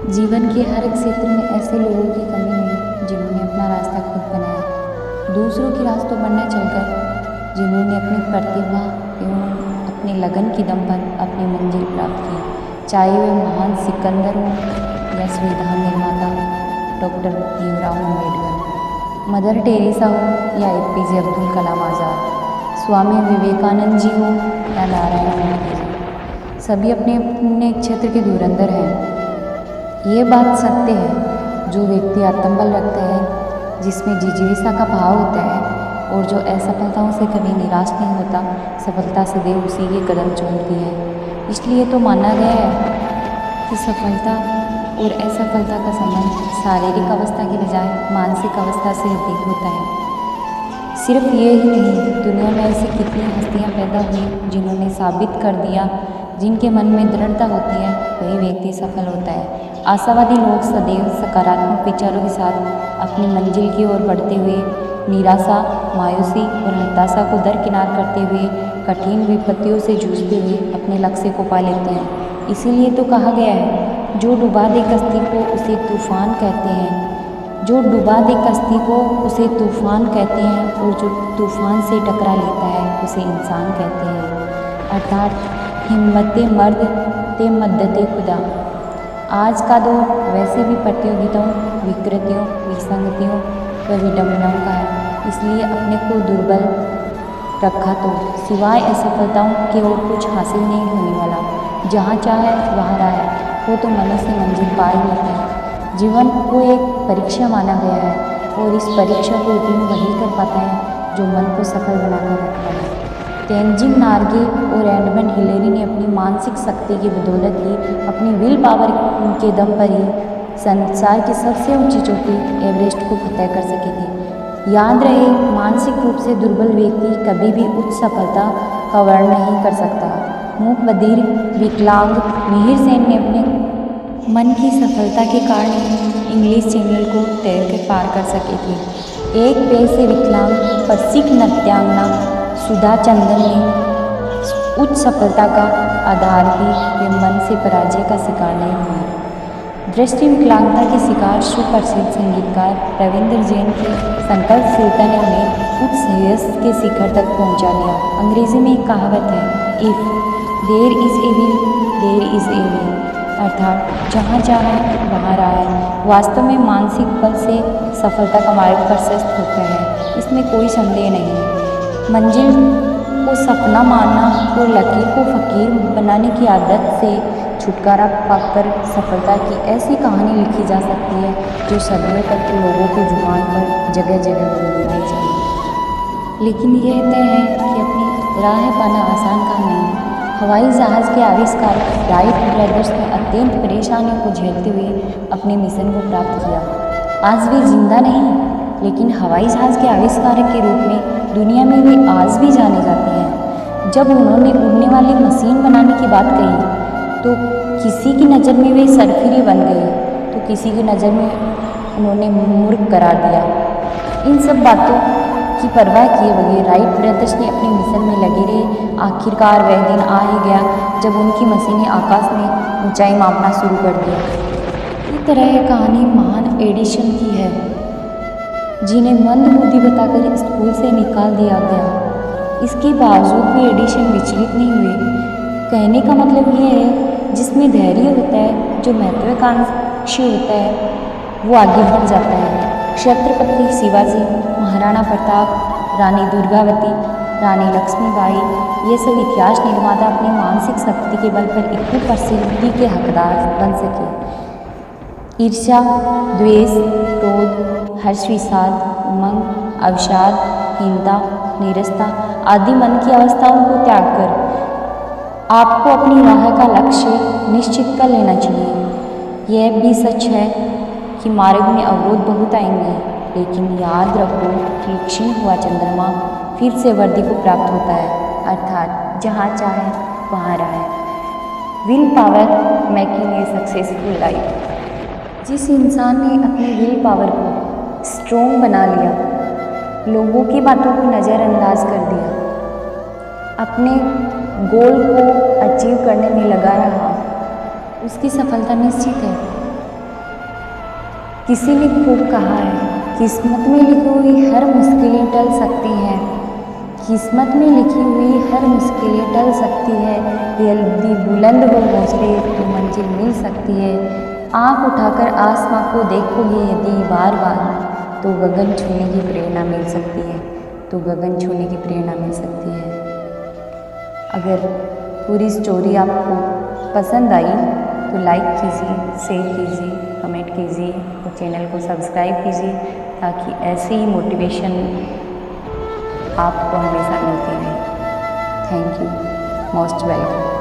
जीवन के हर क्षेत्र में ऐसे लोगों की कमी नहीं जिन्होंने अपना रास्ता खुद बनाया, दूसरों के रास्तों पर न चलकर जिन्होंने अपनी प्रतिभा एवं अपने लगन की दम पर अपनी मंजिल प्राप्त की, चाहे वे महान सिकंदर हों या संविधान निर्माता doctor Bhimrao Ambedkar, mother Teresa हो या APJ अब्दुल कलाम आज़ाद, स्वामी विवेकानंद जी हो या नारायण मूर्ति जी, सभी अपने अपने क्षेत्र के धुरंधर हैं। ये बात सत्य है, जो व्यक्ति आत्मबल रखता है, जिसमें जिजीविषा का भाव होता है और जो असफलताओं से कभी निराश नहीं होता, सफलता सदैव उसी के कदम चूमती है। इसलिए तो माना गया है कि सफलता और असफलता का संबंध शारीरिक अवस्था की बजाय मानसिक अवस्था से अधिक होता है। सिर्फ ये ही नहीं, दुनिया में ऐसी कितनी हस्तियाँ पैदा हुई जिन्होंने साबित कर दिया, जिनके मन में दृढ़ता होती है वही व्यक्ति सफल होता है। आशावादी लोग सदैव सकारात्मक विचारों के साथ अपनी मंजिल की ओर बढ़ते हुए निराशा, मायूसी और हताशा को दरकिनार करते हुए कठिन विपत्तियों से जूझते हुए अपने लक्ष्य को पा लेते हैं। इसीलिए तो कहा गया है, जो डुबा दे कश्ती को उसे तूफान कहते हैं, जो डुबा दे कश्ती को उसे तूफान कहते हैं और जो तूफान से टकरा लेता है उसे इंसान कहते हैं। अर्थात हिम्मत मर्द ते मद्दते खुदा। आज का दौर वैसे भी प्रतियोगिताओं, विकृतियों, विसंगतियों व विडंबनाओं का है, इसलिए अपने को दुर्बल रखा तो सिवाय असफलताओं के और कुछ हासिल नहीं होने वाला। जहाँ चाहे वहाँ राह है, वो तो मनुष्य मंजिल पा ही लेता है। जीवन को एक परीक्षा माना गया है और इस परीक्षा को उत्तीर्ण वही कर पाता है जो मन को सफल बनाकर रखता है। तेंजिंग नार्गे और एडमंड हिलेरी ने अपनी मानसिक शक्ति की बदौलत ही, अपनी विल पावर के दम पर ही संसार की सबसे ऊंची चोटी एवरेस्ट को फतह कर सके थे। याद रहे, मानसिक रूप से दुर्बल व्यक्ति कभी भी उच्च सफलता का वर्ण नहीं कर सकता। मूक बधिर विकलांग मिहिर सेन ने अपने मन की सफलता के कारण इंग्लिश चैनल को तैरकर पार कर सके थे। एक पैर से विकलांग पर सिख नृत्यांगना सुधा चंदन ने उच्च सफलता का आधार भी वे मन से पराजय का शिकार नहीं हुए। दृष्टि विकलांगता के शिकार सुप्रसिद्ध संगीतकार रविंद्र जैन की संकल्पशीलता ने उन्हें उच्च यश के शिखर तक पहुंचा दिया। अंग्रेजी में एक कहावत है, if there is a will there is a way, अर्थात जहाँ चाहे वहाँ राह है। वास्तव में मानसिक बल से सफलता का मार्ग प्रशस्त होता है, इसमें कोई संदेह नहीं है। मंजिल को सपना मानना और लकीर को फकीर बनाने की आदत से छुटकारा पाकर सफलता की ऐसी कहानी लिखी जा सकती है जो सदियों तक लोगों की जुबान पर जगह जगह गुनगुनाई जाए। लेकिन यह तय है कि अपनी राह पाना आसान काम नहीं। हवाई जहाज़ के आविष्कार राइट ब्रदर्स ने अत्यंत परेशानियों को झेलते हुए अपने मिशन को प्राप्त किया। आज वे जिंदा नहीं, लेकिन हवाई जहाज़ के आविष्कारक के रूप में दुनिया में वे आज भी जाने जाते हैं। जब उन्होंने उड़ने वाली मशीन बनाने की बात कही तो किसी की नज़र में वे सरफिरे बन गए, तो किसी की नज़र में उन्होंने मूर्ख करार दिया। इन सब बातों की परवाह किए बगैर राइट ब्रदर्स ने अपने मिशन में लगे रहे। आखिरकार वह दिन आ ही गया जब उनकी मशीनें आकाश में ऊंचाई मापना शुरू कर दिया। इस तरह यह कहानी महान एडिसन की है, जिन्हें मंद बुद्धि बताकर स्कूल से निकाल दिया गया। इसके बावजूद भी एडिसन विचलित नहीं हुए। कहने का मतलब यह है, जिसमें धैर्य होता है, जो महत्वाकांक्षी होता है, वो आगे बढ़ जाता है। छत्रपति शिवाजी, महाराणा प्रताप, रानी दुर्गावती, रानी लक्ष्मीबाई, ये सब इतिहास निर्माता अपनी मानसिक शक्ति के बल पर इतनी प्रसिद्धि के हकदार बन सके। ईर्ष्या, द्वेष, क्रोध, हर्ष, विषाद, उमंग, अवसाद, हीनता, नीरसता आदि मन की अवस्थाओं को त्याग कर आपको अपनी राह का लक्ष्य निश्चित कर लेना चाहिए। यह भी सच है कि मार्ग में अवरोध बहुत आएंगे, लेकिन याद रखो कि क्षीण हुआ चंद्रमा फिर से वर्दी को प्राप्त होता है, अर्थात जहाँ चाहे वहाँ राह। Will power making a successful life. जिस इंसान ने अपनी विल पावर को स्ट्रोंग बना लिया, लोगों की बातों को नज़रअंदाज कर दिया, अपने गोल को अचीव करने में लगा रहा, उसकी सफलता निश्चित है। किसी ने खूब कहा है, किस्मत में लिखी हुई हर मुश्किलें टल सकती हैं। किस्मत में लिखी हुई हर मुश्किलें टल सकती है। यदि बुलंद हो हौसले तो मंजिल मिल सकती है। आँख उठाकर आसमां को देखोगे यदि बार बार, तो गगन छूने की प्रेरणा मिल सकती है। तो गगन छूने की प्रेरणा मिल सकती है। अगर पूरी स्टोरी आपको पसंद आई तो लाइक कीजिए, शेयर कीजिए, कमेंट कीजिए और चैनल को सब्सक्राइब कीजिए, ताकि ऐसे ही मोटिवेशन आपको हमेशा मिलती रहे। Thank you, most welcome.